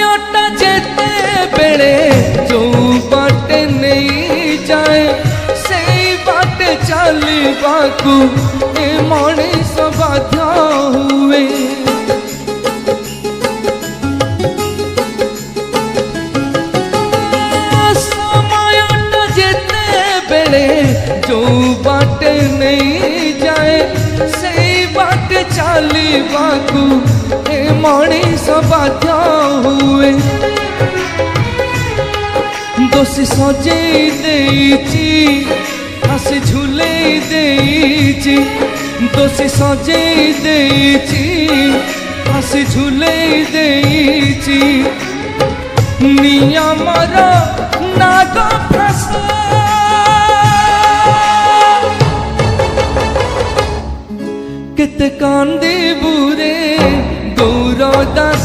समयटा जेते बेले जो बाटे नहीं जाए से बाटे चलबाकू ए मनीष बाध्य हुए। समयटा जेते बेले जो बाटे नहीं जाए से बाटे चलबाकू ए मनीष बाध्य हुए। दोषी सजे देइची हसी झूले देइची दोषी सजे देइची हसी झूले देइची नियमर नाग फसा केते कांदे बुरे गौर दास